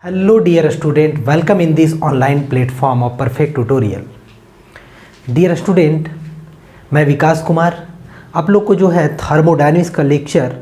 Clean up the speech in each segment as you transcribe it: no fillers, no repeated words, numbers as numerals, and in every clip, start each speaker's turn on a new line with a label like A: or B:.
A: Hello dear student, welcome in this online platform of perfect tutorial. Dear student, मैं विकास कुमार आप लोग को जो है थर्मोडायनेमिक्स का लेक्चर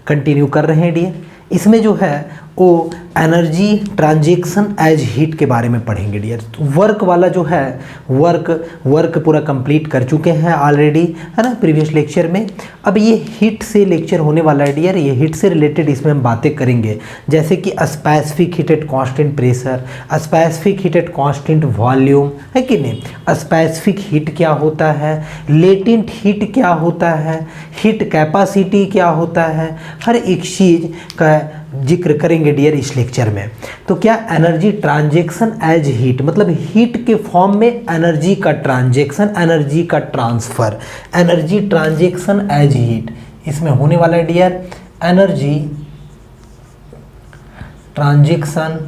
A: कंटिन्यू कर रहे हैं डियर। इसमें जो है वो एनर्जी ट्रांजेक्शन एज हीट के बारे में पढ़ेंगे डियर। वर्क वाला जो है वर्क पूरा कंप्लीट कर चुके हैं ऑलरेडी, है ना, प्रीवियस लेक्चर में। अब ये हीट से लेक्चर होने वाला है डियर। ये हीट से रिलेटेड इसमें हम बातें करेंगे, जैसे कि specific heat at constant pressure, specific heat at constant volume, है कि नहीं, स्पेसिफिक हीट क्या होता है, लेटेंट हीट क्या होता है, हीट कैपेसिटी क्या होता है, हर एक चीज़ का जिक्र करेंगे डियर इस लेक्चर में। तो क्या एनर्जी ट्रांजेक्शन एज हीट, मतलब हीट के फॉर्म में एनर्जी का ट्रांजेक्शन, एनर्जी का transfer, energy transaction as heat इसमें होने वाला है dear. Energy transaction,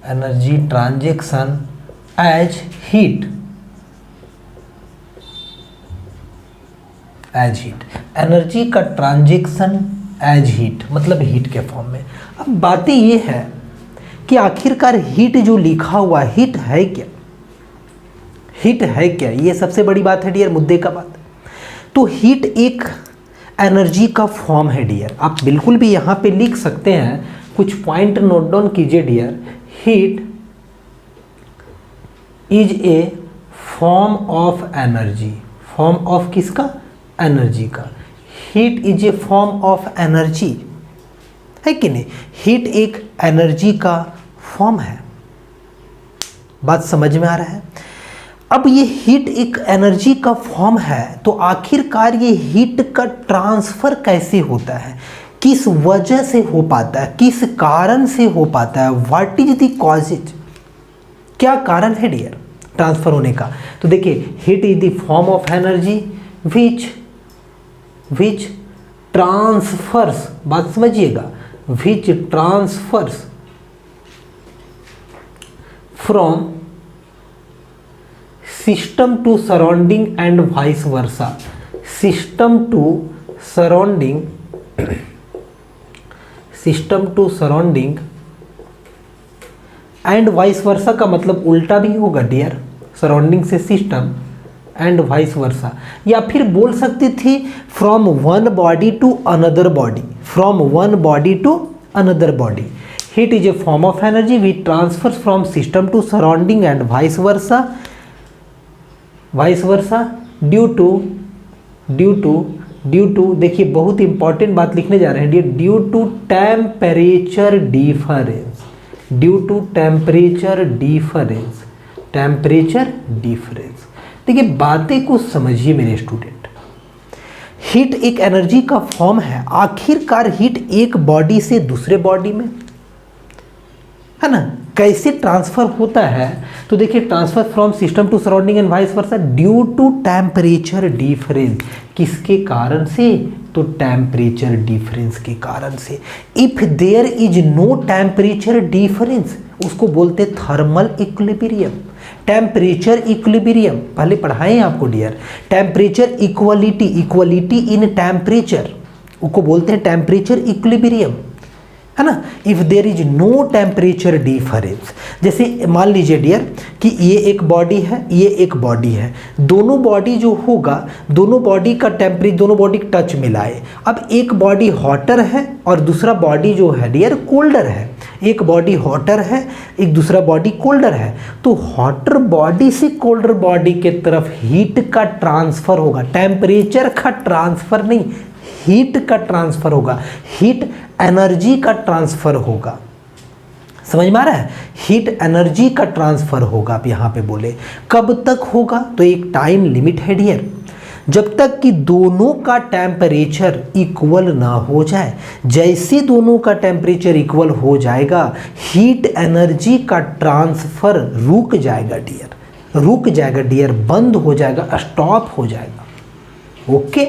A: energy transaction as heat, as heat, energy का ट्रांजेक्शन एज हीट मतलब हीट के फॉर्म में। अब बातें ये है कि आखिरकार हीट जो लिखा हुआ हीट है क्या, हीट है क्या, ये सबसे बड़ी बात है डियर, मुद्दे का बात। तो हीट एक एनर्जी का फॉर्म है डियर। आप बिल्कुल भी यहाँ पे लिख सकते हैं, कुछ पॉइंट नोट डाउन कीजिए dear. Heat is a form of energy, form of किसका, एनर्जी का। Heat is a form of energy, है कि नहीं, हीट एक एनर्जी का फॉर्म है। बात समझ में आ रहा है। अब ये हीट एक एनर्जी का फॉर्म है, तो आखिरकार ये हीट का ट्रांसफर कैसे होता है, किस वजह से हो पाता है, किस कारण से हो पाता है, व्हाट इज द कॉजेज, क्या कारण है डियर ट्रांसफर होने का। तो देखिए, heat is the form of energy which transfers, बात समझिएगा, which transfers from system to surrounding and vice versa, system to surrounding, system to surrounding and vice versa का मतलब उल्टा भी होगा डियर, सराउंडिंग से सिस्टम एंड वाइस वर्सा। या फिर बोल सकती थी from one body to another body, from one body to another body. Heat is a form of energy which transfers from system to surrounding and vice versa, vice versa due to देखिए बहुत important बात लिखने जा रहे हैं, due to temperature difference, due to temperature difference, temperature difference. देखिए बातें को समझिए मेरे स्टूडेंट। हीट एक एनर्जी का फॉर्म है। आखिरकार हीट एक बॉडी से दूसरे बॉडी में, है ना, कैसे ट्रांसफर होता है। तो देखिए, transfer from system to surrounding and vice versa due to temperature difference. किसके कारण से, तो टेम्परेचर डिफरेंस के कारण से। If there is no temperature difference, उसको बोलते थर्मल इक्विलिब्रियम, टेम्परेचर इक्विलिब्रियम पहले पढ़ाएं आपको dear. Temperature equality, equality in temperature, उसको बोलते हैं टेम्परेचर इक्विलिब्रियम, है ना। If there is no temperature difference, जैसे मान लीजिए डियर कि ये एक बॉडी है, ये एक बॉडी है, दोनों बॉडी जो होगा, दोनों बॉडी का टेम्परेचर, दोनों बॉडी टच मिलाए। अब एक बॉडी हॉटर है और दूसरा बॉडी जो है डियर कोल्डर है, एक बॉडी हॉटर है, एक दूसरा बॉडी कोल्डर है। तो हॉटर बॉडी से कोल्डर बॉडी के तरफ हीट का ट्रांसफर होगा, टेम्परेचर का ट्रांसफर नहीं, हीट का ट्रांसफर होगा, हीट एनर्जी का ट्रांसफर होगा। समझ में आ रहा है, हीट एनर्जी का ट्रांसफर होगा। आप यहाँ पे बोले कब तक होगा, तो एक टाइम लिमिट है डियर, जब तक कि दोनों का टेम्परेचर इक्वल ना हो जाए। जैसे दोनों का टेम्परेचर इक्वल हो जाएगा, हीट एनर्जी का ट्रांसफर रुक जाएगा डियर, रुक जाएगा डियर, बंद हो जाएगा, स्टॉप हो जाएगा। ओके,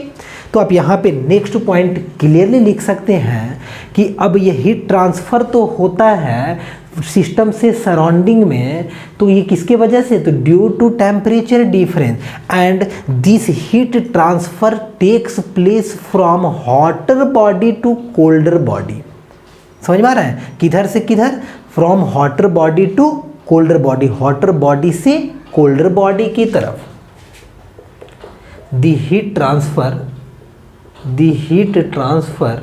A: तो आप यहाँ पे नेक्स्ट पॉइंट क्लियरली लिख सकते हैं कि अब ये हीट ट्रांसफ़र तो होता है सिस्टम से सराउंडिंग में, तो ये किसके वजह से, तो due to temperature difference and this heat transfer takes place from hotter body to colder body. समझ में आ रहा है? किधर से किधर? From hotter body to colder body, hotter body से कोल्डर बॉडी की तरफ। द हीट ट्रांसफर,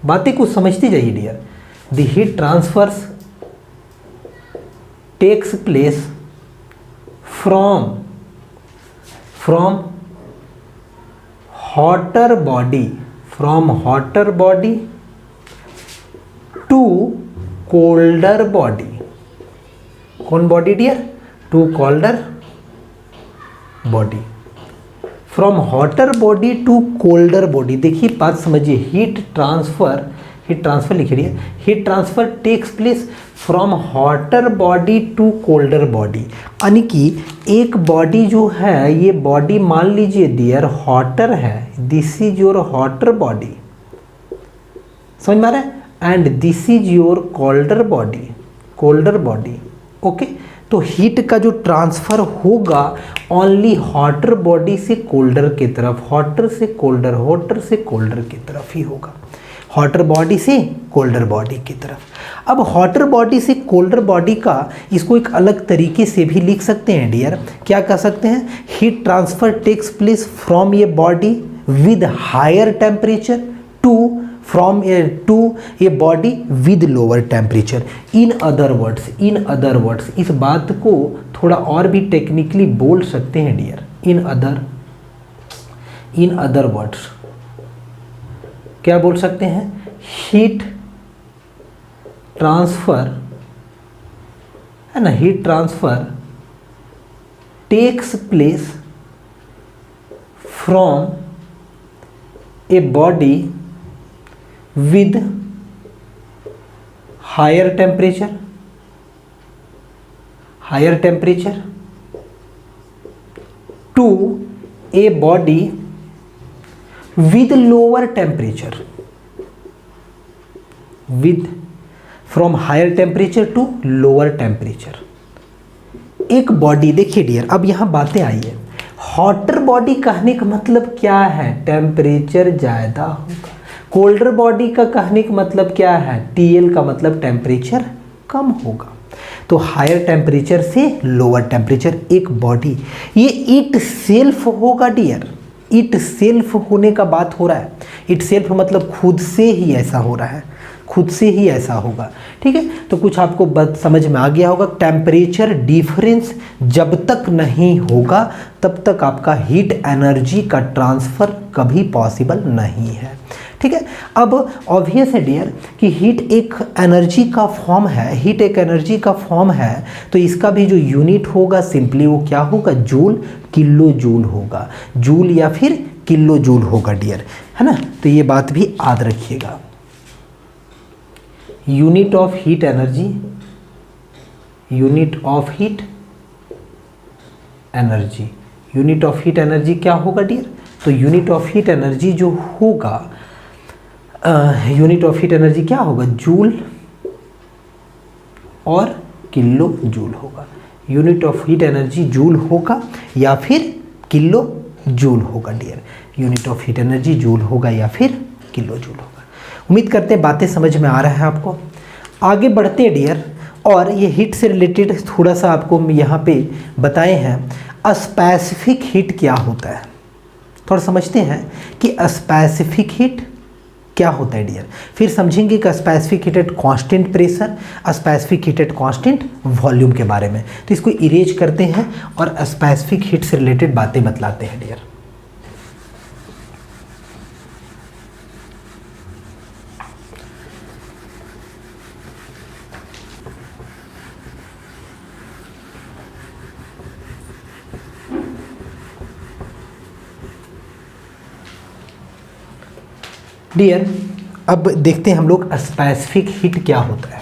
A: बातें कुछ समझती जाइए dear. The heat transfers takes place from hotter body to colder body. कौन body dear? To colder body. From hotter body to colder body. देखिए बात समझिए, हीट ट्रांसफर लिख रही है, heat transfer takes place from hotter body to colder body. यानी कि एक बॉडी जो है, ये बॉडी मान लीजिए डियर हॉटर है, this is your hotter body, समझ में आ रहा है? And this is your colder body, okay. तो हीट का जो ट्रांसफर होगा ओनली हॉटर बॉडी से कोल्डर की तरफ, हॉटर से कोल्डर की तरफ ही होगा, हॉटर बॉडी से कोल्डर बॉडी की तरफ। अब हॉटर बॉडी से कोल्डर बॉडी का इसको एक अलग तरीके से भी लिख सकते हैं डियर। क्या कह सकते हैं? Heat transfer takes place from a body with higher temperature to A body with lower temperature. In other words इस बात को थोड़ा और भी टेक्निकली बोल सकते हैं डियर। इन अदर वर्ड्स क्या बोल सकते हैं? हीट ट्रांसफर है ना, heat transfer takes place from a body with higher temperature to ए बॉडी with lower temperature, from higher temperature to lower temperature। एक बॉडी, देखिए डियर अब यहाँ बातें आई है, हॉटर बॉडी कहने का मतलब क्या है? टेम्परेचर ज़्यादा होगा। कोल्डर बॉडी का कहने का मतलब क्या है? TL का मतलब टेम्परेचर कम होगा। तो हायर टेम्परेचर से लोअर टेम्परेचर, एक बॉडी ये इट सेल्फ होगा डियर, इट सेल्फ होने का बात हो रहा है। इट सेल्फ मतलब खुद से ही ऐसा हो रहा है, खुद से ही ऐसा होगा, ठीक है। तो कुछ आपको बात समझ में आ गया होगा। टेम्परेचर डिफरेंस जब तक नहीं होगा तब तक आपका हीट एनर्जी का ट्रांसफ़र कभी पॉसिबल नहीं है, ठीक है। अब ऑब्वियस है डियर कि हीट एक एनर्जी का फॉर्म है, तो इसका भी जो यूनिट होगा सिंपली वो क्या होगा? जूल, किलो जूल होगा, जूल या फिर किलो जूल होगा डियर, है ना। तो ये बात भी याद रखिएगा। यूनिट ऑफ हीट एनर्जी क्या होगा डियर? तो यूनिट ऑफ हीट एनर्जी जो होगा, क्या होगा? जूल और किलो जूल होगा। Unit of heat energy joule होगा या फिर किलो जूल होगा dear. Unit of heat energy joule होगा या फिर किलो जूल होगा। उम्मीद करते हैं बातें समझ में आ रहा है आपको। आगे बढ़ते हैं डियर, और ये हीट से रिलेटेड थोड़ा सा आपको यहाँ पे बताए हैं। स्पेसिफिक हीट क्या होता है, थोड़ा समझते हैं कि स्पेसिफिक हीट क्या होता है डियर। फिर समझेंगे कि specific heat at constant pressure, specific heat at constant volume के बारे में। तो इसको इरेज करते हैं और स्पेसिफिक हीट से रिलेटेड बातें बतलाते हैं डियर। डियर अब देखते हैं हम लोग स्पेसिफिक हीट क्या होता है।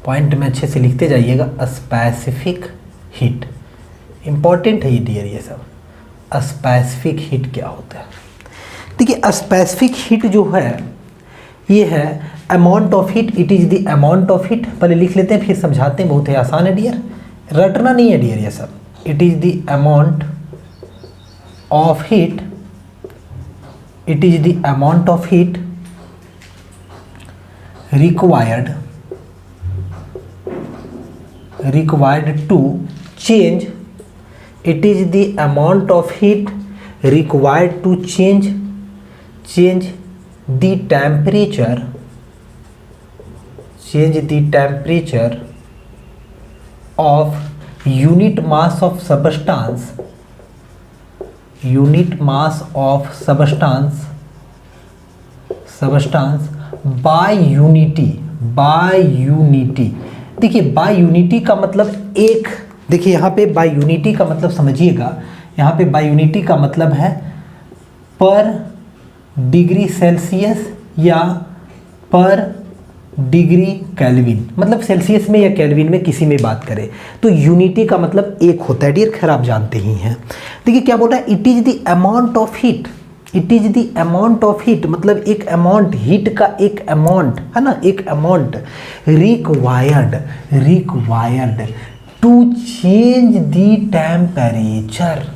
A: पॉइंट में अच्छे से लिखते जाइएगा। स्पेसिफिक हीट इंपॉर्टेंट है ये डियर, ये सब। स्पेसिफिक हीट क्या होता है? देखिए स्पेसिफिक हीट जो है ये है amount of heat, it is the amount of heat. पहले लिख लेते हैं फिर समझाते हैं, बहुत ही आसान है डियर, रटना नहीं है डियर ये सब। It is the amount of heat, it is the amount of heat required to change, it is the amount of heat required to change the temperature of unit mass of substance by unity। देखिए bye unity का मतलब एक, देखिए यहाँ पे bye unity का मतलब समझिएगा, यहाँ पे बाय यूनिटी का मतलब है पर डिग्री सेल्सियस या पर डिग्री केल्विन, मतलब सेल्सियस में या केल्विन में किसी में बात करें तो यूनिटी का मतलब एक होता है डियर, खैर आप जानते ही हैं। देखिए क्या बोल रहा है, it is the amount of heat, it is the amount of heat मतलब एक अमाउंट, हीट का एक अमाउंट है ना, एक amount required to change the temperature.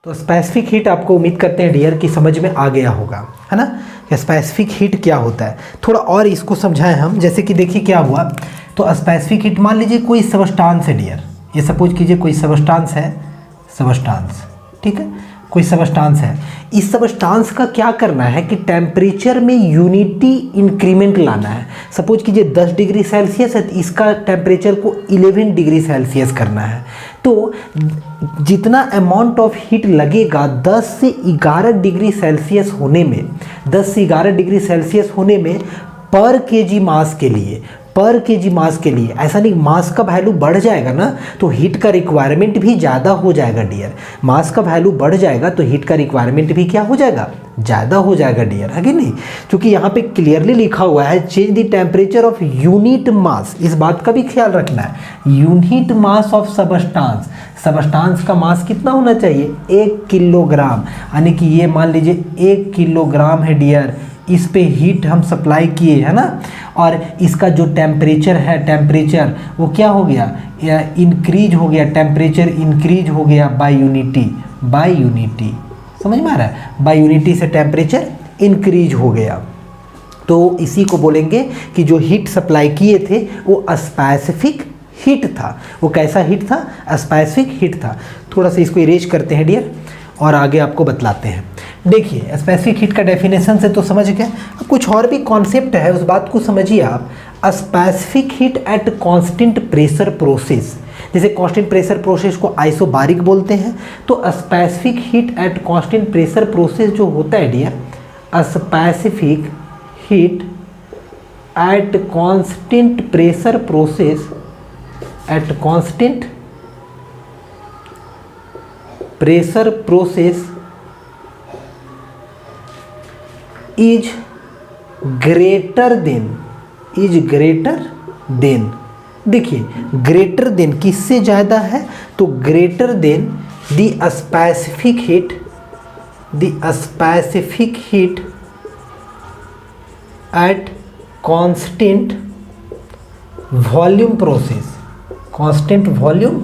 A: तो स्पेसिफिक हीट आपको उम्मीद करते हैं डियर कि समझ में आ गया होगा, है ना, स्पेसिफिक हीट क्या होता है। थोड़ा और इसको समझाएं हम, जैसे कि देखिए क्या हुआ, तो स्पेसिफिक हीट मान लीजिए कोई सबस्टांस है डियर, ये सपोज कीजिए कोई सबस्टांस है, सबस्टांस, ठीक है, कोई सबस्टांस है, इस सबस्टांस का क्या करना है कि टेम्परेचर में यूनिटी इंक्रीमेंट लाना है। सपोज कीजिए 10 डिग्री सेल्सियस है तो इसका टेम्परेचर को 11 डिग्री सेल्सियस करना है, तो जितना अमाउंट ऑफ हीट लगेगा 10 से 11 डिग्री सेल्सियस होने में, 10 से 11 डिग्री सेल्सियस होने में पर केजी मास के लिए, पर केजी मास के लिए, ऐसा नहीं मास का वैल्यू बढ़ जाएगा ना तो हीट का रिक्वायरमेंट भी ज़्यादा हो जाएगा डियर, मास का वैल्यू बढ़ जाएगा तो हीट का रिक्वायरमेंट भी क्या हो जाएगा, ज़्यादा हो जाएगा डियर, है कि नहीं। क्योंकि यहाँ पे क्लियरली लिखा हुआ है change the temperature of unit mass, इस बात का भी ख्याल रखना है, unit mass of substance, substance का मास कितना होना चाहिए 1 किलोग्राम, यानी कि ये मान लीजिए 1 किलोग्राम है डियर, इस पे हीट हम सप्लाई किए है ना, और इसका जो टेम्परेचर है, टेम्परेचर वो क्या हो गया, इंक्रीज हो गया, टेम्परेचर इंक्रीज हो गया बाय यूनिटी, बाय यूनिटी, समझ में आ रहा है, बाय यूनिटी से टेम्परेचर इंक्रीज हो गया। तो इसी को बोलेंगे कि जो हीट सप्लाई किए थे वो स्पेसिफिक हीट था। वो कैसा हीट था, स्पेसिफिक हीट था। थोड़ा सा इसको इरेज करते हैं डियर और आगे आपको बतलाते हैं। देखिए स्पेसिफिक हीट का डेफिनेशन से तो समझ गए, अब कुछ और भी कॉन्सेप्ट है उस बात को समझिए आप। Specific heat at constant pressure process, जैसे कांस्टेंट प्रेशर प्रोसेस को आइसोबारिक बोलते हैं, तो specific heat at constant pressure process जो होता है dear, specific heat at constant pressure process, at constant pressure process is greater than, देखिए ग्रेटर देन किससे ज़्यादा है, तो greater than the specific heat at constant volume process, constant volume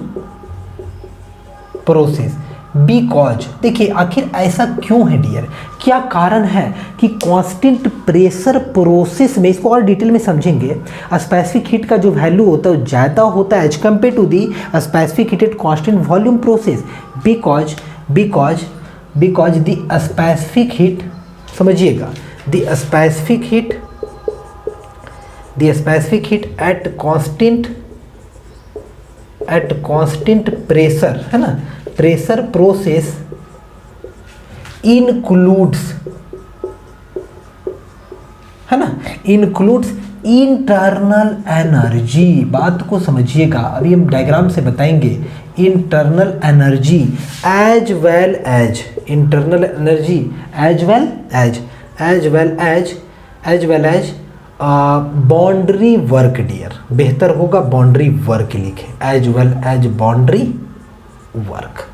A: process. Because देखिए आखिर ऐसा क्यों है डियर, क्या कारण है कि कांस्टेंट प्रेशर प्रोसेस में, इसको और डिटेल में समझेंगे, स्पेसिफिक हीट का जो वैल्यू होता है वो ज़्यादा होता है as compare to the specific heat at constant volume process. Because the specific heat, समझिएगा, the specific heat at constant pressure, है ना, प्रेशर प्रोसेस इंक्लूड्स, है ना, इंक्लूड्स इंटरनल एनर्जी। बात को समझिएगा, अभी हम डायग्राम से बताएंगे। Internal energy as well as, internal energy as well as boundary work dear, बेहतर होगा बाउंड्री वर्क लिखे, as well as boundary work,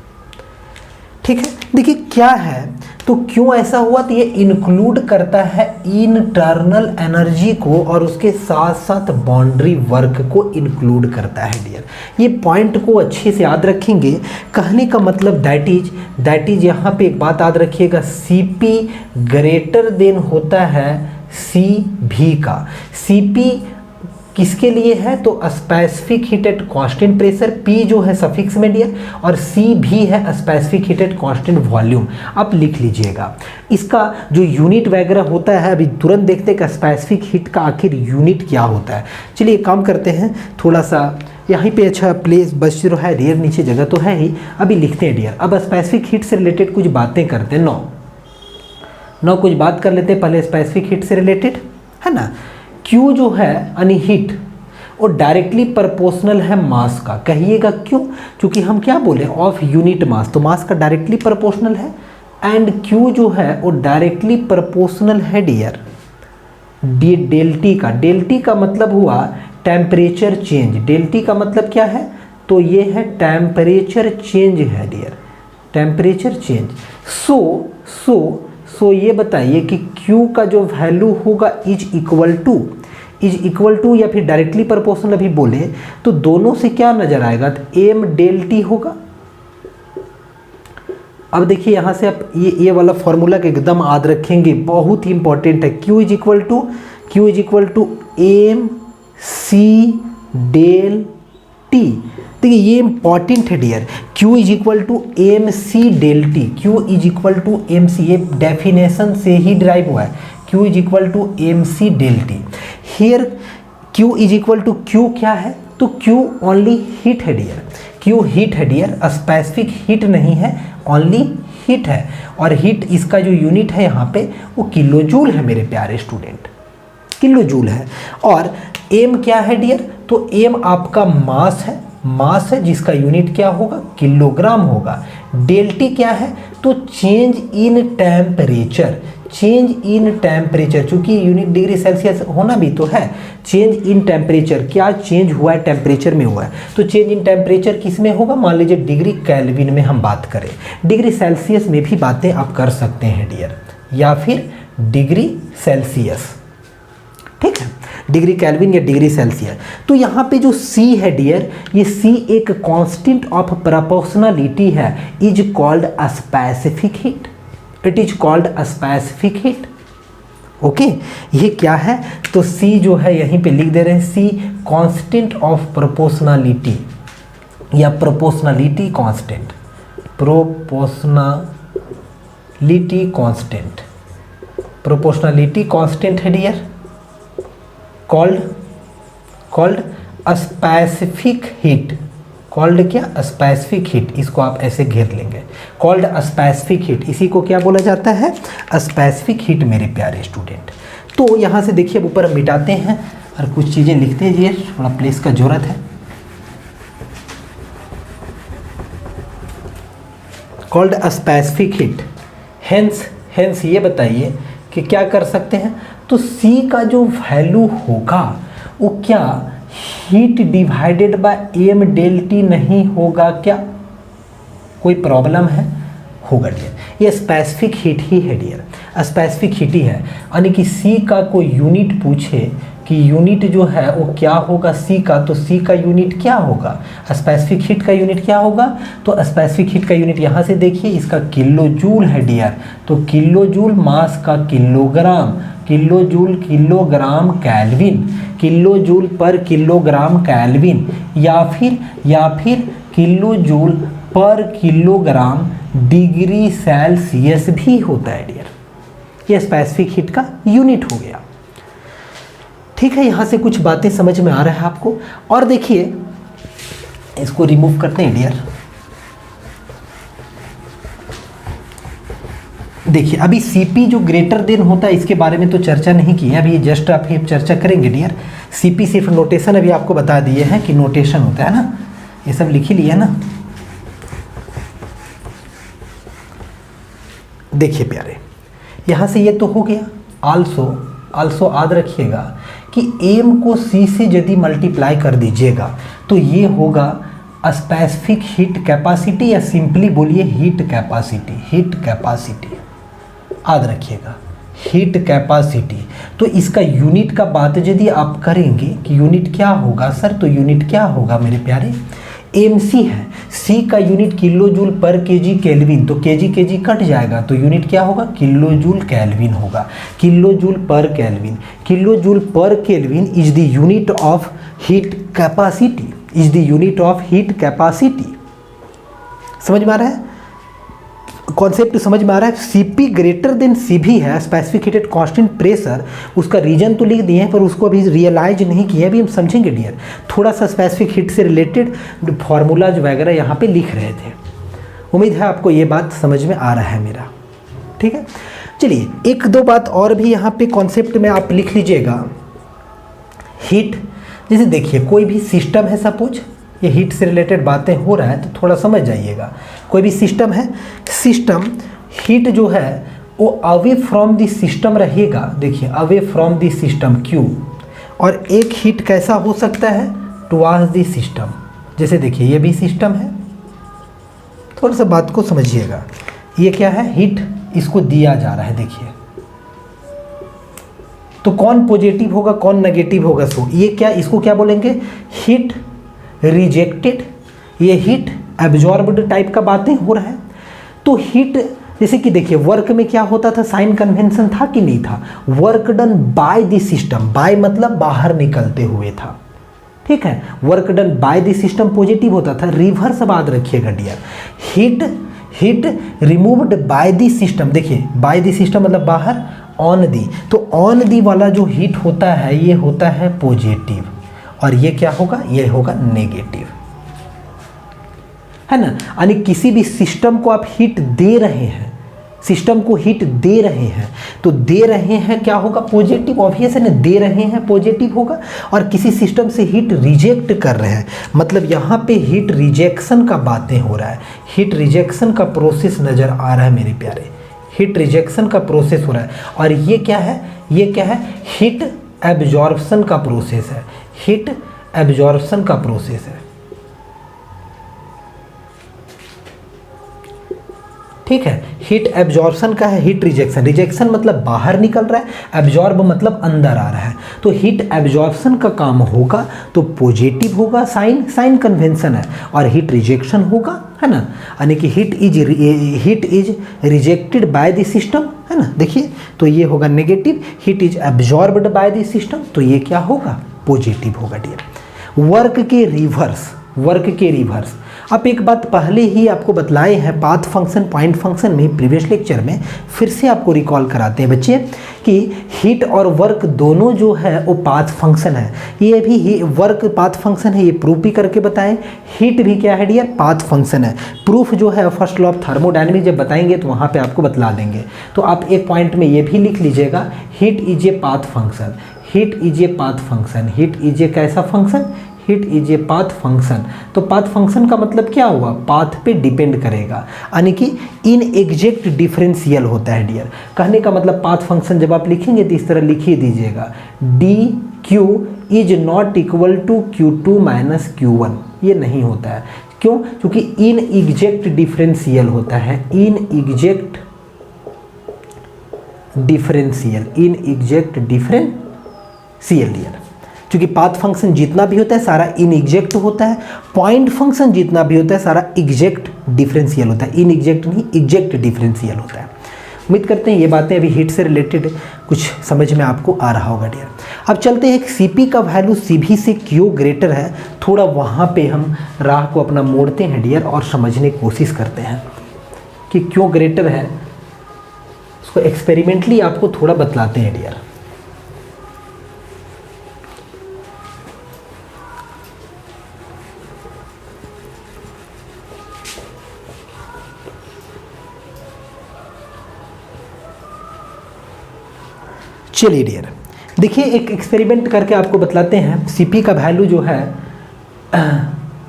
A: ठीक है। देखिए क्या है, तो क्यों ऐसा हुआ, तो ये इंक्लूड करता है इंटरनल एनर्जी को और उसके साथ साथ बाउंड्री वर्क को इंक्लूड करता है डियर। ये पॉइंट को अच्छे से याद रखेंगे। कहने का मतलब दैट इज यहाँ पे एक बात याद रखिएगा, सीपी ग्रेटर देन होता है, सी भी का। Cp किसके लिए है तो specific heat at constant pressure, P जो है सफिक्स में डियर, और C भी है specific heat at constant volume. आप लिख लीजिएगा। इसका जो यूनिट वगैरह होता है अभी तुरंत देखते हैं कि स्पेसिफिक हीट का आखिर यूनिट क्या होता है। चलिए एक काम करते हैं, थोड़ा सा यहीं पे अच्छा प्लेस बच रहा है डियर, नीचे जगह तो है ही, अभी लिखते हैं डियर। अब स्पेसिफिक हीट से रिलेटेड कुछ बातें करते हैं। नौ कुछ बात कर लेते हैं पहले स्पेसिफिक हीट से रिलेटेड, है ना। Q जो है यानी हीट वो डायरेक्टली प्रोपोर्शनल है मास का। कहिएगा क्यों? क्योंकि हम क्या बोले ऑफ यूनिट मास, तो मास का डायरेक्टली प्रोपोर्शनल है। एंड Q जो है वो डायरेक्टली प्रोपोर्शनल है डियर डेल्टी का। डेल्टी का मतलब हुआ टेम्परेचर चेंज। डेल्टी का मतलब क्या है तो ये है टेम्परेचर चेंज है डियर, टेम्परेचर चेंज। सो ये बताइए कि Q का जो वैल्यू होगा इज इक्वल टू या फिर डायरेक्टली प्रोपोर्शनल अभी बोले तो दोनों से क्या नजर आएगा तो एम डेल टी होगा। अब देखिए यहाँ से आप ये वाला फॉर्मूला के एकदम याद रखेंगे, बहुत ही इंपॉर्टेंट है। Q is equal to m c del t. देखिए ये इंपॉर्टेंट है dear. Q is equal to m c del t. Q is equal to m c, ये डेफिनेशन से ही ड्राइव हुआ है। Q is equal to m c del t. Here Q is equal to Q क्या है तो Q only heat है dear. Q heat है डियर, स्पेसिफिक हीट नहीं है, ओनली हीट है। और हीट इसका जो यूनिट है यहाँ पे वो किलो जूल है मेरे प्यारे स्टूडेंट, किलो जूल है। और m क्या है डियर तो m आपका मास है जिसका यूनिट क्या होगा किलोग्राम होगा। डेल टी क्या है तो change in temperature, change in temperature, चूंकि यूनिट डिग्री सेल्सियस होना भी तो है। चेंज इन टेम्परेचर, क्या चेंज हुआ है टेम्परेचर में हुआ है तो चेंज इन टेम्परेचर किस में होगा, मान लीजिए डिग्री केल्विन में हम बात करें। डिग्री सेल्सियस में भी बातें आप कर सकते हैं डियर, या फिर डिग्री सेल्सियस, ठीक है, डिग्री केल्विन या डिग्री सेल्सियस। तो यहाँ पे जो C है डियर, ये C एक कांस्टेंट ऑफ प्रोपोर्शनलिटी है, is called specific heat. It is called specific heat. Okay, ये क्या है तो C जो है यहीं पे लिख दे रहे हैं, C कांस्टेंट ऑफ प्रोपोर्शनलिटी या proportionality constant, proportionality constant, proportionality constant है dear, called specific heat. Called क्या स्पेसिफिक हीट, इसको आप ऐसे घेर लेंगे, कॉल्ड स्पेसिफिक हीट। इसी को क्या बोला जाता है स्पेसिफिक हीट मेरे प्यारे स्टूडेंट। तो यहाँ से देखिए अब ऊपर मिटाते हैं और कुछ चीज़ें लिखते हैं जी, थोड़ा प्लेस का जरूरत है। Called specific heat. हेंस ये बताइए कि क्या कर सकते हैं तो C का जो वैल्यू होगा वो क्या heat divided by m del t नहीं होगा क्या, कोई प्रॉब्लम है, होगा डियर। ये स्पेसिफिक हीट ही है डियर, स्पेसिफिक हीट ही है। यानी कि C का कोई यूनिट पूछे कि यूनिट जो है वो क्या होगा C का, तो C का यूनिट क्या होगा, स्पेसिफिक हीट का यूनिट क्या होगा तो स्पेसिफिक हीट का यूनिट यहाँ से देखिए इसका किलो जूल है डियर। तो किलो जूल मास का kilogram, kilo joule kilogram kelvin, kilo joule per kilogram kelvin, या फिर kilo joule per kilogram degree Celsius भी होता है डियर। ये स्पेसिफिक हीट का यूनिट हो गया, ठीक है। यहाँ से कुछ बातें समझ में आ रहा है आपको। और देखिए इसको रिमूव करते हैं डियर। देखिए अभी Cp जो ग्रेटर देन होता है इसके बारे में तो चर्चा नहीं की है, अभी जस्ट आप चर्चा करेंगे डियर। Cp सिर्फ नोटेशन अभी आपको बता दिए हैं कि नोटेशन होता है ना, ये सब लिख ही लिया ना। देखिए प्यारे, यहाँ से ये तो हो गया। आल्सो याद रखिएगा कि m को C से यदि मल्टीप्लाई कर दीजिएगा तो ये होगा स्पेसिफिक हीट कैपेसिटी, या सिंपली बोलिए हीट कैपेसिटी। हीट कैपेसिटी याद रखिएगा, हीट कैपेसिटी। तो इसका यूनिट का बात यदि आप करेंगे कि यूनिट क्या होगा सर, तो यूनिट क्या होगा मेरे प्यारे, एमसी है, सी का यूनिट किलो जूल पर केजी केल्विन, तो केजी केजी कट जाएगा तो यूनिट क्या होगा, किलो जूल केल्विन होगा। किलो जूल पर केल्विन, किलो जूल पर kelvin is the unit of heat capacity, is the unit of heat capacity. समझ में आ रहा है, कॉन्सेप्ट समझ में आ रहा है। Cp ग्रेटर देन Cv है, स्पेसिफिकेटेड कांस्टेंट प्रेशर, उसका रीजन तो लिख दिए हैं पर उसको अभी रियलाइज नहीं किया, अभी हम समझेंगे डियर। थोड़ा सा स्पेसिफिक हीट से रिलेटेड फार्मूलाज वगैरह यहाँ पे लिख रहे थे। उम्मीद है आपको ये बात समझ में आ रहा है मेरा, ठीक है। चलिए एक दो बात और भी यहाँ पे कॉन्सेप्ट में आप लिख लीजिएगा। हीट, जैसे देखिए कोई भी सिस्टम है, सपोज ये हीट से रिलेटेड बातें हो रहा है तो थोड़ा समझ जाइएगा। कोई भी सिस्टम है, सिस्टम हीट जो है वो अवे फ्रॉम द सिस्टम रहेगा, देखिए away from the system Q, और एक हीट कैसा हो सकता है, टुवार्ड्स द सिस्टम। जैसे देखिए ये भी सिस्टम है, थोड़ा सा बात को समझिएगा। ये क्या है, हीट इसको दिया जा रहा है, देखिए तो कौन पॉजिटिव होगा कौन नेगेटिव होगा। सो ये क्या, इसको क्या बोलेंगे, हीट रिजेक्टेड, ये हीट एब्जॉर्ब्ड टाइप का बातें हो रहा है। तो हीट जैसे कि देखिए वर्क में क्या होता था, साइन कन्वेंशन था कि नहीं था, work done by the system, by मतलब बाहर निकलते हुए था, ठीक है। Work done by the system positive होता था, रिवर्स बात रखिएगा dear. Heat removed by the system, देखिए बाय द सिस्टम मतलब बाहर, ऑन दी, तो ऑन दी वाला जो हीट होता है ये होता है पॉजिटिव, और ये क्या होगा, ये होगा नेगेटिव, है ना। यानी किसी भी सिस्टम को आप हीट दे रहे हैं, सिस्टम को हीट दे रहे हैं, तो दे रहे हैं क्या होगा, पॉजिटिव, ऑब्वियस है ना, दे रहे हैं पॉजिटिव होगा। और किसी सिस्टम से हीट रिजेक्ट कर रहे हैं, मतलब यहाँ पे हीट रिजेक्शन का बातें हो रहा है, हीट रिजेक्शन का प्रोसेस नज़र आ रहा है मेरे प्यारे, हीट रिजेक्शन का प्रोसेस हो रहा है। और ये क्या है, ये क्या है, हीट एब्जॉर्प्शन का प्रोसेस है, हीट एब्जॉर्प्शन का प्रोसेस है, ठीक है। हीट एब्जॉर्प्शन का है, हीट रिजेक्शन, रिजेक्शन मतलब बाहर निकल रहा है, एब्जॉर्ब मतलब अंदर आ रहा है। तो हीट एब्जॉर्प्शन का काम होगा तो पॉजिटिव होगा, साइन कन्वेंशन है, और हीट रिजेक्शन होगा, है ना, यानी कि heat is rejected by the system, है ना। देखिए तो ये होगा negative, heat is absorbed bye the system, तो ये क्या होगा, पॉजिटिव होगा डियर। वर्क के रिवर्स, अब एक बात पहले ही आपको बतलाए हैं पाथ फंक्शन पॉइंट फंक्शन में, प्रीवियस लेक्चर में, फिर से आपको रिकॉल कराते हैं बच्चे कि हीट और वर्क दोनों जो है वो पाथ फंक्शन है। ये भी वर्क पाथ फंक्शन है, ये प्रूफ भी करके बताएं। हीट भी क्या है डियर, पाथ फंक्शन है। प्रूफ जो है फर्स्ट लॉ ऑफ थर्मोडायनेमिक्स जब बताएंगे तो वहाँ पे आपको बतला देंगे। तो आप एक पॉइंट में ये भी लिख लीजिएगा, heat is a path function, heat is a path function, heat is a कैसा function, heat is a path function. तो पाथ फंक्शन का मतलब क्या हुआ, पाथ पे डिपेंड करेगा, यानी कि इन एग्जैक्ट डिफरेंशियल होता है डियर। कहने का मतलब पाथ फंक्शन जब आप लिखेंगे तो इस तरह लिख ही दीजिएगा, d q is not equal to Q2 minus Q1, ये नहीं होता है। क्यों, क्योंकि इन एग्जैक्ट डिफरेंशियल होता है, inexact differential, inexact differential dear. क्योंकि पाथ फंक्शन जितना भी होता है सारा इन एग्जैक्ट होता है, पॉइंट फंक्शन जितना भी होता है सारा एग्जैक्ट डिफरेंशियल होता है, इन एग्जैक्ट नहीं एग्जैक्ट डिफरेंशियल होता है। उम्मीद करते हैं ये बातें अभी हीट से रिलेटेड कुछ समझ में आपको आ रहा होगा डियर। अब चलते हैं, Cp का वैल्यू Cv से क्यों ग्रेटर है, थोड़ा वहाँ पे हम राह को अपना मोड़ते हैं डियर और समझने की कोशिश करते हैं कि क्यों ग्रेटर है, उसको एक्सपेरिमेंटली आपको थोड़ा बतलाते हैं डियर। चलिए डियर देखिए एक एक्सपेरिमेंट करके आपको बतलाते हैं। Cp का वैल्यू जो है,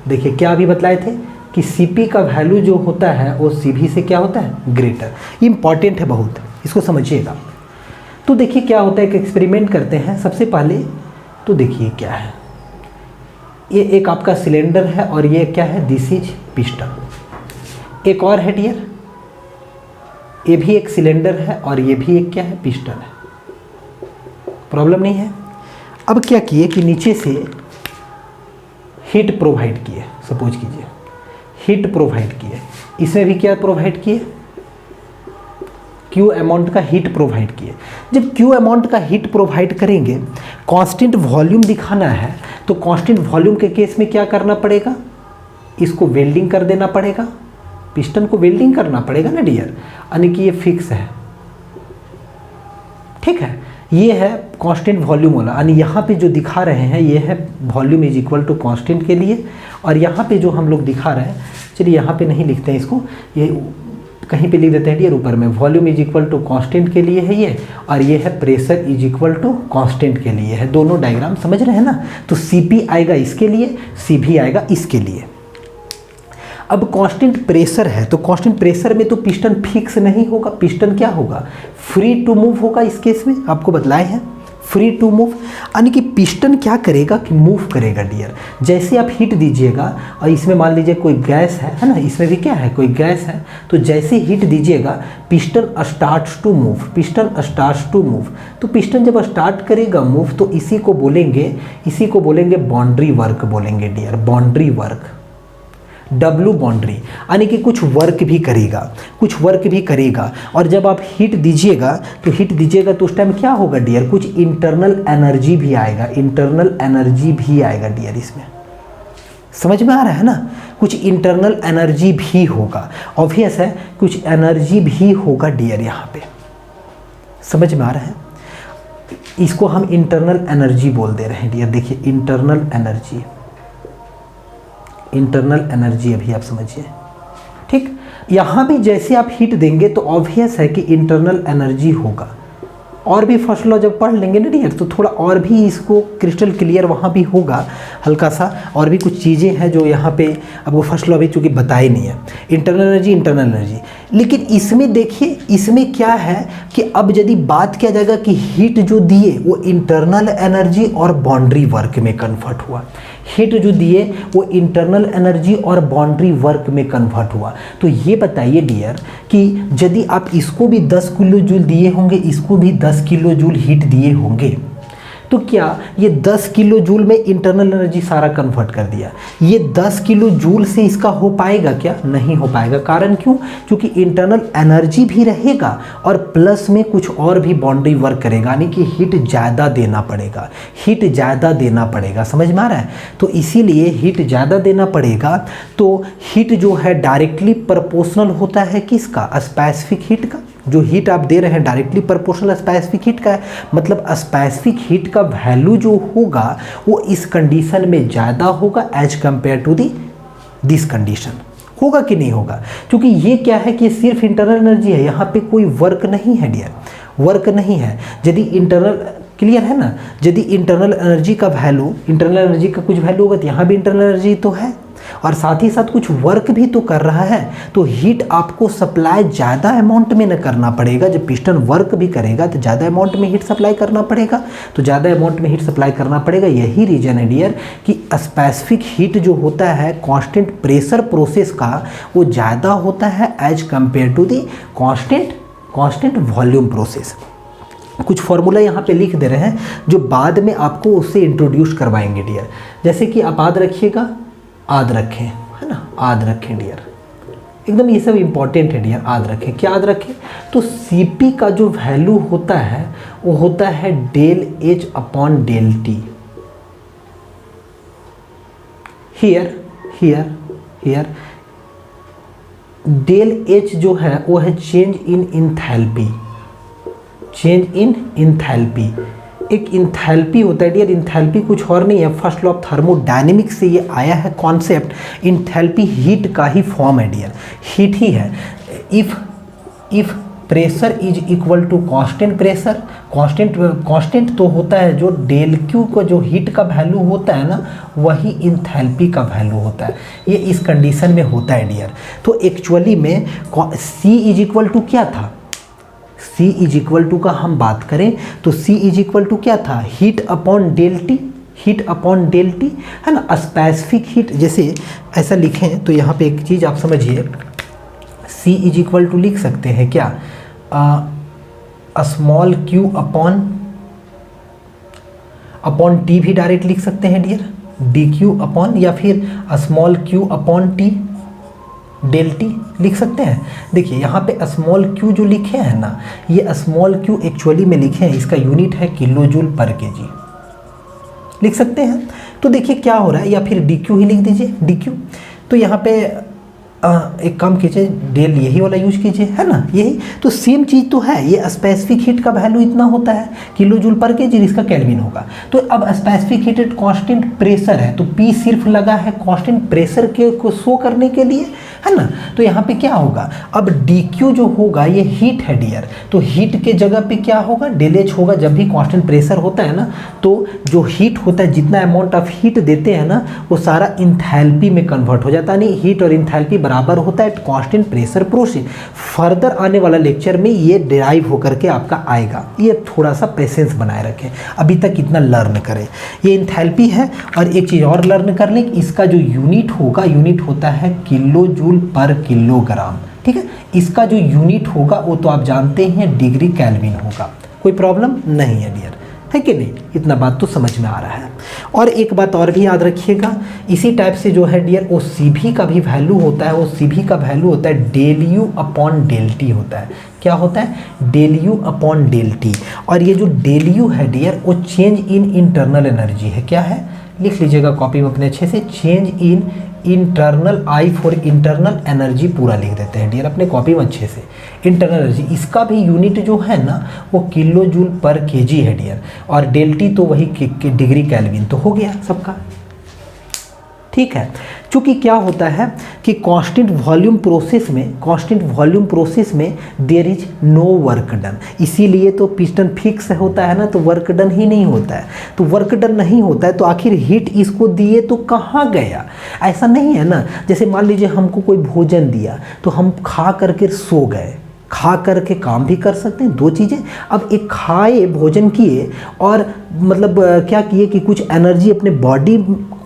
A: देखिए क्या अभी बतलाए थे कि Cp का वैल्यू जो होता है वो Cv से क्या होता है, ग्रेटर। ये इंपॉर्टेंट है बहुत, इसको समझिएगा। तो देखिए क्या होता है, एक एक्सपेरिमेंट करते हैं। सबसे पहले तो देखिए क्या है, ये एक आपका सिलेंडर है और ये क्या है, दिस इज पिस्टन। एक और है डियर, ये भी एक सिलेंडर है और ये भी एक क्या है, पिस्टन है। प्रॉब्लम नहीं है। अब क्या किए कि नीचे से हीट प्रोवाइड किए, सपोज कीजिए हीट प्रोवाइड किए, इसमें भी क्या प्रोवाइड किए, क्यू अमाउंट का हीट प्रोवाइड किए। जब क्यू अमाउंट का हीट प्रोवाइड करेंगे, कांस्टेंट वॉल्यूम दिखाना है, तो कांस्टेंट वॉल्यूम के केस में क्या करना पड़ेगा, इसको वेल्डिंग कर देना पड़ेगा, पिस्टन को वेल्डिंग करना पड़ेगा ना डियर, यानी कि ये फिक्स है, ठीक है। ये है कांस्टेंट वॉल्यूम वाला, यानी यहाँ पे जो दिखा रहे हैं ये है volume is equal to constant के लिए, और यहाँ पे जो हम लोग दिखा रहे हैं, चलिए यहाँ पे नहीं लिखते हैं इसको, ये कहीं पे लिख देते हैं डियर ऊपर में, volume is equal to constant के लिए है ये, और ये है pressure is equal to constant के लिए है। दोनों डायग्राम समझ रहे हैं ना। तो Cp आएगा इसके लिए, Cv आएगा इसके लिए। अब कांस्टेंट प्रेशर है, तो कांस्टेंट प्रेशर में तो पिस्टन फिक्स नहीं होगा, पिस्टन क्या होगा, फ्री टू मूव होगा। इस केस में आपको बतलाए हैं फ्री टू मूव, यानी कि पिस्टन क्या करेगा कि मूव करेगा डियर। जैसे आप हीट दीजिएगा, और इसमें मान लीजिए कोई गैस है ना, इसमें भी क्या है, कोई गैस है, तो जैसे हीट दीजिएगा piston starts to move, piston starts to move. तो पिस्टन जब स्टार्ट करेगा मूव, तो इसी को बोलेंगे बाउंड्री वर्क बोलेंगे डियर, बाउंड्री वर्क, डब्लू बाउंड्री, यानी कि कुछ वर्क भी करेगा। और जब आप हीट दीजिएगा तो उस टाइम क्या होगा डियर, कुछ इंटरनल एनर्जी भी आएगा, डियर। इसमें समझ में आ रहा है ना, कुछ इंटरनल एनर्जी भी होगा, ऑब्वियस है कुछ एनर्जी भी होगा डियर, यहाँ पे समझ में आ रहा है। इसको हम इंटरनल एनर्जी बोल दे रहे हैं डियर। देखिए इंटरनल एनर्जी अभी आप समझिए, ठीक। यहाँ भी जैसे आप हीट देंगे तो ऑब्वियस है कि इंटरनल एनर्जी होगा। और भी फर्स्ट लॉ जब पढ़ लेंगे ना डियर, तो थोड़ा और भी इसको क्रिस्टल क्लियर वहाँ भी होगा हल्का सा, और भी कुछ चीज़ें हैं जो यहाँ पे अब वो फर्स्ट लॉ भी चूँकि बताई नहीं है, इंटरनल एनर्जी। लेकिन इसमें देखिए, इसमें क्या है कि अब यदि बात किया जाएगा कि हीट जो दिए वो इंटरनल एनर्जी और बाउंड्री वर्क में कन्वर्ट हुआ, हीट जो दिए वो इंटरनल एनर्जी और बाउंड्री वर्क में कन्वर्ट हुआ। तो ये बताइए डियर कि यदि आप इसको भी 10 किलो जूल दिए होंगे, इसको भी 10 किलो जूल हीट दिए होंगे, तो क्या ये 10 किलो जूल में इंटरनल एनर्जी सारा कन्वर्ट कर दिया, ये 10 किलो जूल से इसका हो पाएगा क्या, नहीं हो पाएगा। कारण क्यों, क्योंकि इंटरनल एनर्जी भी रहेगा और प्लस में कुछ और भी बाउंड्री वर्क करेगा, यानी कि हीट ज़्यादा देना पड़ेगा, समझ में आ रहा है। तो इसीलिए हीट ज़्यादा देना पड़ेगा, तो हीट जो है डायरेक्टली प्रोपोर्शनल होता है किसका, स्पेसिफिक हीट का। जो हीट आप दे रहे हैं डायरेक्टली प्रोपोर्शनल स्पेसिफिक हीट का है, मतलब स्पेसिफिक हीट का वैल्यू जो होगा वो इस कंडीशन में ज़्यादा होगा as compare to this condition. होगा कि नहीं होगा, क्योंकि ये क्या है कि सिर्फ इंटरनल एनर्जी है, यहाँ पे कोई वर्क नहीं है डियर, वर्क नहीं है। यदि इंटरनल क्लियर है ना, यदि इंटरनल एनर्जी का वैल्यू, इंटरनल एनर्जी का कुछ वैल्यू होगा तो यहाँ भी इंटरनल एनर्जी तो है, और साथ ही साथ कुछ वर्क भी तो कर रहा है, तो हीट आपको सप्लाई ज़्यादा अमाउंट में न करना पड़ेगा। जब पिस्टन वर्क भी करेगा तो ज़्यादा अमाउंट में हीट सप्लाई करना पड़ेगा, यही रीज़न है डियर कि स्पेसिफिक हीट जो होता है कांस्टेंट प्रेशर प्रोसेस का वो ज़्यादा होता है as compare to the constant volume process. कुछ फॉर्मूला यहाँ पे लिख दे रहे हैं जो बाद में आपको उससे इंट्रोड्यूस करवाएंगे डियर। जैसे कि आप याद रखिएगा, याद रखें, है ना, याद रखें डियर, एकदम ये सब इम्पॉर्टेंट है डियर, याद रखें। क्या याद रखें, तो Cp का जो वैल्यू होता है वो होता है del H upon del T। Here del H जो है वो है चेंज इन इंथैल्पी। एक इंथैल्पी होता है डियर, इंथैल्पी कुछ और नहीं है, फर्स्ट लॉ ऑफ थर्मोडायनेमिक्स से ये आया है कॉन्सेप्ट। इंथैल्पी हीट का ही फॉर्म है डियर, हीट ही है। If pressure is equal to constant pressure, constant तो होता है जो डेल क्यू का जो हीट का वैल्यू होता है ना, वही इंथैल्पी का वैल्यू होता है। ये इस कंडीशन में होता है डियर। तो एक्चुअली में C इज इक्वल टू क्या था, C इज इक्वल टू का हम बात करें तो C इज इक्वल टू क्या था, हीट अपॉन डेल टी, है ना। स्पेसिफिक हीट जैसे ऐसा लिखें तो यहाँ पे एक चीज़ आप समझिए, C इज इक्वल टू लिख सकते हैं क्या, स्मॉल q अपॉन T भी डायरेक्ट लिख सकते हैं डियर, डी क्यू अपॉन या फिर small q upon t, del t लिख सकते हैं। देखिए यहाँ पे स्मॉल क्यू जो लिखे हैं ना, ये स्मॉल क्यू एक्चुअली में लिखे हैं, इसका यूनिट है किलो जूल पर केजी, लिख सकते हैं। तो देखिए क्या हो रहा है, या फिर डी क्यू ही लिख दीजिए, डी क्यू। तो यहाँ पे एक काम कीजिए, डेल यही वाला यूज कीजिए, है ना, यही तो सेम चीज़ तो है। ये स्पेसिफिक हीट का वैल्यू इतना होता है किलो जूल पर केजी, इसका केल्विन होगा। तो अब specific heat at constant pressure है, तो पी सिर्फ लगा है कांस्टेंट प्रेशर के को शो करने के लिए, है ना। तो यहाँ पे क्या होगा, अब डी क्यू जो होगा ये हीट है डियर, तो हीट के जगह पे क्या होगा, डेल एच होगा। जब भी कांस्टेंट प्रेशर होता है ना, तो जो हीट होता है, जितना अमाउंट ऑफ हीट देते हैं ना, वो सारा इंथैल्पी में कन्वर्ट हो जाता है। यानी हीट और इंथैल्पी बराबर होता है eight constant pressure process. Further आने वाला लेक्चर में ये डिराइव होकर के आपका आएगा, ये थोड़ा सा पेशेंस बनाए रखें, अभी तक इतना लर्न करें। ये इंथैल्पी है। और एक चीज़ और लर्न कर लें, इसका जो यूनिट होगा, यूनिट होता है किलो जूल पर किलोग्राम, ठीक है। इसका जो यूनिट होगा वो तो आप जानते हैं डिग्री केल्विन होगा, कोई प्रॉब्लम नहीं है डियर, है कि नहीं। इतना बात तो समझ में आ रहा है। और एक बात और भी याद रखिएगा, इसी टाइप से जो है डियर, वो सीभी का भी वैल्यू होता है, वो सीभी का वैल्यू होता है del u upon del t होता है। क्या होता है, del u upon del t. और ये जो डेल यू है डियर, वो चेंज इन इंटरनल एनर्जी है। क्या है, लिख लीजिएगा कॉपी में अपने अच्छे से, change in internal, I for internal energy पूरा लिख देते हैं डियर अपने कॉपी में अच्छे से। इंटरनल एनर्जी, इसका भी यूनिट जो है ना, वो किलो जूल पर केजी है डियर। और डेल टी तो वही डिग्री केल्विन तो हो गया सबका, ठीक है। चूँकि क्या होता है कि कांस्टेंट वॉल्यूम प्रोसेस में there is no work done, इसीलिए तो पिस्टन फिक्स होता है ना, तो वर्क डन ही नहीं होता है। तो वर्क डन नहीं होता है तो आखिर हीट इसको दिए तो कहाँ गया, ऐसा नहीं है ना। जैसे मान लीजिए हमको कोई भोजन दिया, तो हम खा करके सो गए, खा करके काम भी कर सकते हैं, दो चीज़ें। अब एक खाए, भोजन किए, और मतलब क्या किए कि कुछ एनर्जी अपने बॉडी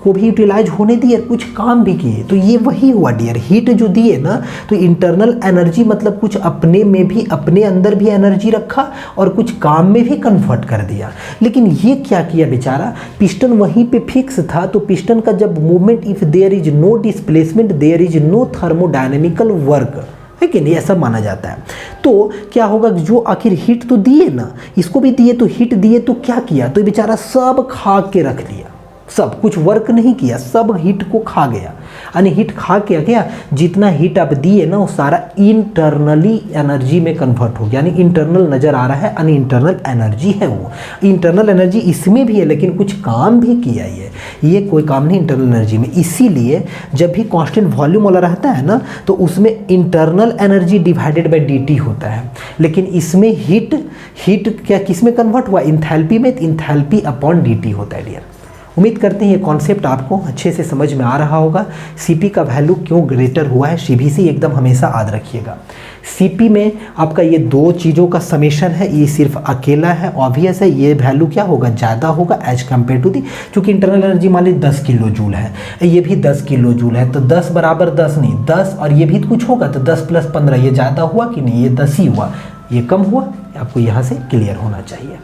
A: को भी यूटिलाइज होने दिए, कुछ काम भी किए, तो ये वही हुआ डियर। हीट जो दिए ना, तो इंटरनल एनर्जी मतलब कुछ अपने में भी, अपने अंदर भी एनर्जी रखा और कुछ काम में भी कन्वर्ट कर दिया। लेकिन ये क्या किया बेचारा, पिस्टन वहीं पे फिक्स था, तो पिस्टन का जब movement, if there is no displacement there is no thermodynamical work, है कि नहीं, ऐसा माना जाता है। तो क्या होगा, जो आखिर हीट तो दिए ना, इसको भी दिए, तो हीट दिए तो क्या किया, तो बेचारा सब खा के रख लिया, सब कुछ वर्क नहीं किया, सब हीट को खा गया। यानी हीट खा के क्या, जितना हीट आप दिए ना, वो सारा इंटरनली एनर्जी में कन्वर्ट हो गया। यानी इंटरनल नज़र आ रहा है, यानी इंटरनल एनर्जी है, वो इंटरनल एनर्जी इसमें भी है, लेकिन कुछ काम भी किया ये कोई काम नहीं इंटरनल एनर्जी में। इसीलिए जब भी कांस्टेंट वॉल्यूम वाला रहता है ना, तो उसमें internal energy divided by D T होता है। लेकिन इसमें हीट क्या किस में कन्वर्ट हुआ, इंथैल्पी में, इंथैल्पी अपॉन डी टी होता है डियर। उम्मीद करते हैं ये कॉन्सेप्ट आपको अच्छे से समझ में आ रहा होगा। सीपी का वैल्यू क्यों ग्रेटर हुआ है, सीबीसी एकदम हमेशा याद रखिएगा। सीपी में आपका ये दो चीज़ों का समेशन है, ये सिर्फ अकेला है, ऑब्वियस है, ये वैल्यू क्या होगा, ज़्यादा होगा एज कम्पेयर टू दी, चूँकि इंटरनल एनर्जी मान लीजिए 10 किलो जूल है, ये भी 10 किलो जूल है, तो 10 बराबर 10 नहीं, 10 और ये भी कुछ होगा, तो 10 + 15, ये ज़्यादा हुआ कि नहीं, ये 10 ही हुआ, ये कम हुआ, आपको यहाँ से क्लियर होना चाहिए,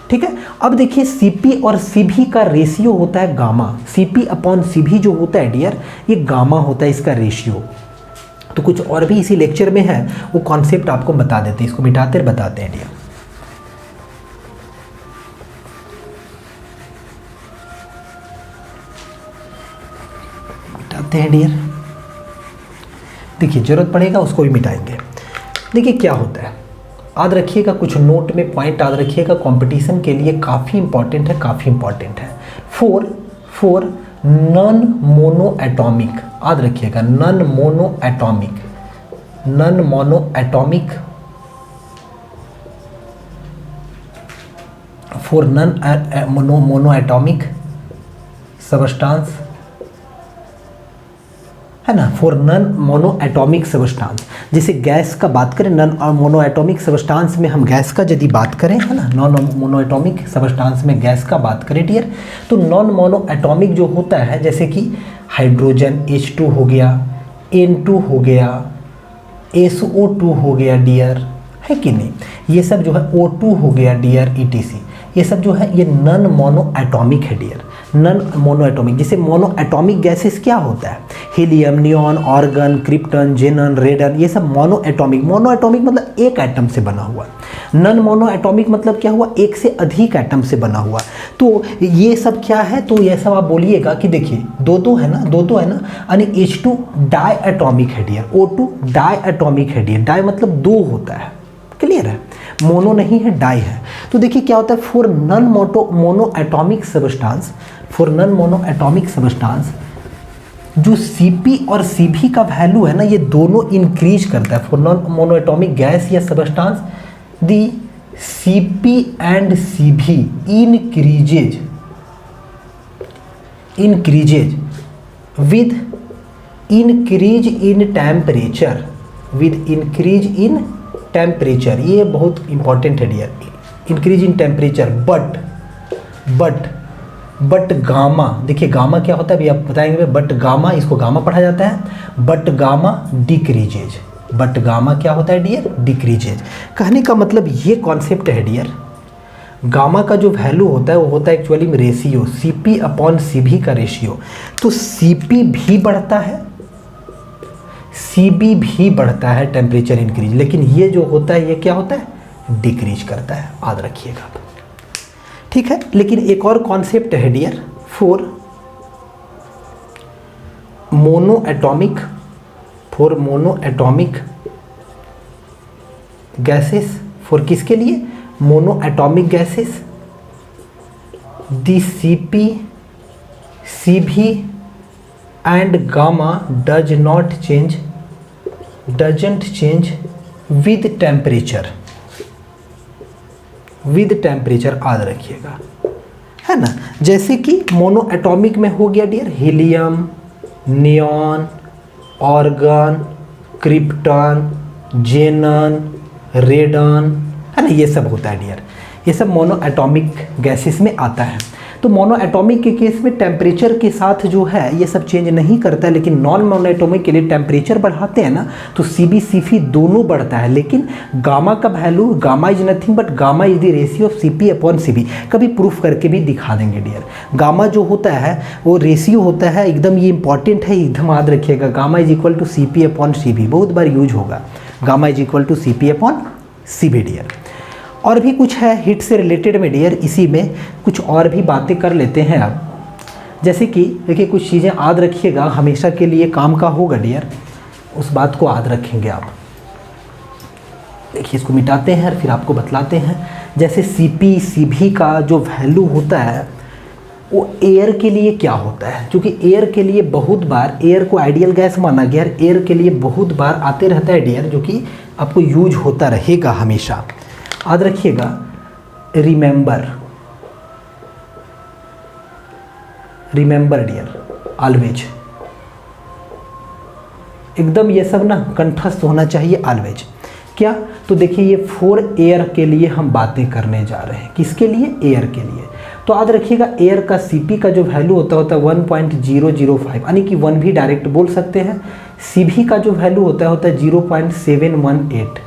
A: ठीक है। अब देखिए सीपी और सीभी का रेशियो होता है गामा, सीपी अपॉन सीभी जो होता है डियर, ये गामा होता है इसका रेशियो। तो कुछ और भी इसी लेक्चर में है, वो कॉन्सेप्ट आपको बता देते हैं, इसको मिटाते बताते हैं डियर। मिटाते हैं डियर, देखिए जरूरत पड़ेगा उसको भी मिटाएंगे। देखिए क्या होता है, याद रखिएगा, कुछ नोट में पॉइंट याद रखिएगा, कंपटीशन के लिए काफ़ी इंपॉर्टेंट है, काफ़ी इंपॉर्टेंट है। फोर नॉन मोनो एटॉमिक, याद रखिएगा, non mono atomic for non mono atomic substance, है ना, for non mono atomic substance. जैसे गैस का बात करें, नॉन मोनो एटॉमिक सबस्टांस में हम गैस का यदि बात करें, है ना, नॉन मोनो एटॉमिक सबस्टांस में गैस का बात करें डियर, तो नॉन मोनो एटॉमिक जो होता है, जैसे कि हाइड्रोजन H2 हो गया, N2 हो गया, SO2 हो गया डियर, है कि नहीं, ये सब जो है O2 हो गया डियर, ETC, ये सब जो है ये नॉन मोनो एटॉमिक है डियर, नॉन मोनो एटॉमिक। जैसे मोनो एटॉमिक गैसेस क्या होता है, helium, neon, argon, krypton, xenon, रेडन, ये सब मोनो एटॉमिक। मोनो एटॉमिक मतलब एक एटम से बना हुआ, नॉन मोनो एटॉमिक मतलब क्या हुआ, एक से अधिक एटम से बना हुआ। तो ये सब क्या है, तो ये सब आप बोलिएगा कि देखिए दो है ना, यानी H2 डाई एटॉमिक है डियर, O2 डाई एटॉमिक है डियर। डाई मतलब दो होता है, क्लियर है, मोनो नहीं है, डाई है। तो देखिए क्या होता है, for non mono atomic substance, for non mono atomic substance जो Cp और Cv का वैल्यू है ना, ये दोनों इंक्रीज करता है। For non mono atomic gas या substance the Cp and Cv increases with increase in temperature, with increase in temperature। ये बहुत इंपॉर्टेंट है dear, increase in temperature. But gamma, देखिए गामा क्या होता है अभी आप बताएंगे, बट गामा, इसको गामा पढ़ा जाता है, but gamma decreases. But gamma क्या होता है डियर, डिक्रीजेज। कहने का मतलब ये कॉन्सेप्ट है डियर, गामा का जो वैल्यू होता है वो होता है एक्चुअली में रेशियो, Cp अपॉन Cv का रेशियो। तो Cp भी बढ़ता है, Cb भी बढ़ता है टेम्परेचर इंक्रीज, लेकिन ये जो होता है ये क्या होता है, डिक्रीज करता है, याद रखिएगा आप, ठीक है। लेकिन एक और कॉन्सेप्ट है dear, for monoatomic gases, for किसके लिए, monoatomic gases the Cp Cv and gamma doesn't change with temperature, याद रखिएगा, है ना। जैसे कि मोनो एटॉमिक में हो गया dear helium, neon, argon, krypton, xenon, radon, है ना, ये सब होता है डियर, ये सब मोनो एटॉमिक गैसेस में आता है। तो मोनो एटॉमिक के केस में टेम्परेचर के साथ जो है ये सब चेंज नहीं करता है, लेकिन नॉन मोनो एटॉमिक के लिए टेम्परेचर बढ़ाते हैं ना तो Cb Cv दोनों बढ़ता है। लेकिन गामा का value, gamma is nothing but gamma is the ratio of Cp upon Cv। कभी प्रूफ करके भी दिखा देंगे डियर। गामा जो होता है वो रेशियो होता है, एकदम ये इंपॉर्टेंट है, एकदम याद रखिएगा। Gamma is equal to Cp upon Cv, बहुत बार यूज होगा, gamma is equal to Cp upon Cv dear. और भी कुछ है हीट से रिलेटेड में डियर, इसी में कुछ और भी बातें कर लेते हैं अब। जैसे कि देखिए कुछ चीज़ें याद रखिएगा, हमेशा के लिए काम का होगा डियर, उस बात को याद रखेंगे आप। देखिए इसको मिटाते हैं और फिर आपको बतलाते हैं। जैसे Cp Cv का जो वैल्यू होता है वो एयर के लिए क्या होता है, क्योंकि एयर के लिए बहुत बार, एयर को आइडियल गैस माना गया, एयर के लिए बहुत बार आते रहता है डियर, जो कि आपको यूज होता रहेगा हमेशा, याद रखिएगा। रिमेंबर डियर, ऑलवेज, एकदम ये सब ना कंठस्थ होना चाहिए, ऑलवेज। क्या, तो देखिए ये फॉर एयर के लिए हम बातें करने जा रहे हैं, किसके लिए, एयर के लिए। तो याद रखिएगा एयर का Cp का जो वैल्यू होता है 1.005, यानी कि 1 भी डायरेक्ट बोल सकते हैं। Cv का जो वैल्यू होता है 0.718,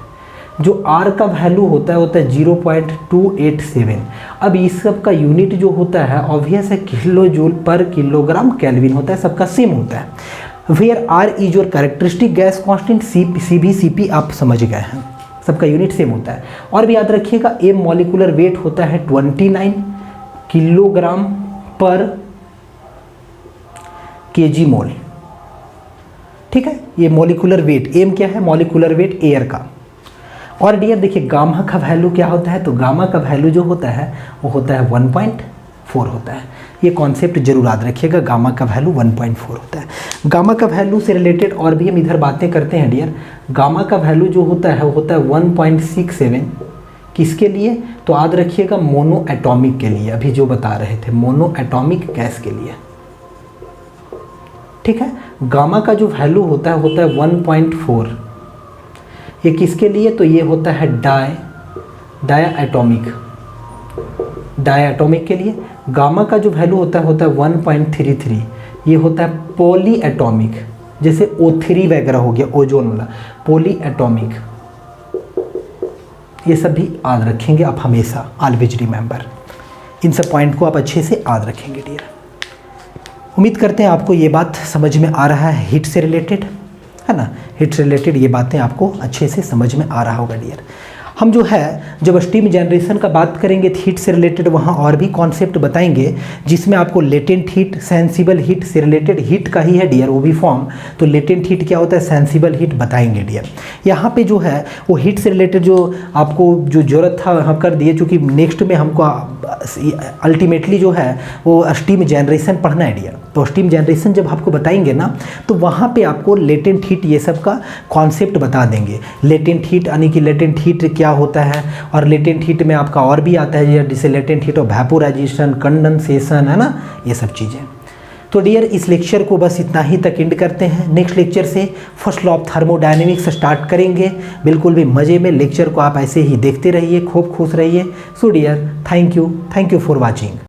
A: जो R का वैल्यू होता है 0.287। अब इस सब का यूनिट जो होता है ऑब्वियस है kilo joule per kilogram kelvin होता है, सबका सेम होता है। Where R is your characteristic gas constant, Cv Cp आप समझ गए हैं, सबका यूनिट सेम होता है। और भी याद रखिएगा M मॉलिकुलर वेट होता है 29 किलोग्राम पर kg मोल, ठीक है। ये मॉलिकुलर वेट, M क्या है, मॉलिकुलर वेट एयर का। और डियर देखिए गामा का वैल्यू क्या होता है, तो गामा का वैल्यू जो होता है वो होता है 1.4 होता है। ये कॉन्सेप्ट जरूर याद रखिएगा, गामा का वैल्यू 1.4 होता है। गामा का वैल्यू से रिलेटेड और भी हम इधर बातें करते हैं डियर। गामा का वैल्यू जो होता है वो होता है 1.67, किसके लिए, तो याद रखिएगा मोनो एटॉमिक के लिए, अभी जो बता रहे थे मोनो एटॉमिक गैस के लिए, ठीक है। गामा का जो वैल्यू होता है 1.4, ये किसके लिए, तो ये होता है डायएटॉमिक के लिए। गामा का जो वैल्यू होता है 1.33, ये होता है पॉली एटॉमिक, जैसे O3 वगैरह हो गया, ओजोन वाला, पॉली एटॉमिक। ये सब भी याद रखेंगे आप हमेशा, ऑलवेज रिमेंबर। इन सब पॉइंट को आप अच्छे से याद रखेंगे डियर। उम्मीद करते हैं आपको ये बात समझ में आ रहा है हीट से रिलेटेड, है ना। हीट से रिलेटेड ये बातें आपको अच्छे से समझ में आ रहा होगा डियर। हम जो है जब स्टीम जनरेशन का बात करेंगे हीट से रिलेटेड, वहाँ और भी कॉन्सेप्ट बताएंगे जिसमें आपको लेटेंट हीट, सेंसिबल हीट से रिलेटेड हीट का ही है डियर वो भी फॉर्म। तो लेटेंट हीट क्या होता है, सेंसिबल हीट बताएंगे डियर। यहाँ पे जो है वो हीट से रिलेटेड जो आपको जो ज़रूरत था हम कर दिए, चूँकि नेक्स्ट में हमको अल्टीमेटली जो है वो स्टीम जनरेशन पढ़ना है डियर। तो स्टीम जनरेशन जब आपको बताएंगे ना तो वहाँ पे आपको लेटेंट हीट ये सब का कॉन्सेप्ट बता देंगे। लेटेंट हीट यानी कि लेटेंट हीट क्या होता है, और लेटेंट हीट में आपका और भी आता है जैसे latent heat of vaporisation, condensation, है ना, ये सब चीज़ें। तो डियर इस लेक्चर को बस इतना ही तक एंड करते हैं। नेक्स्ट लेक्चर से first law of thermodynamics start करेंगे, बिल्कुल भी मज़े में। लेक्चर को आप ऐसे ही देखते रहिए, खूब खुश रहिए। So dear thank you for watching.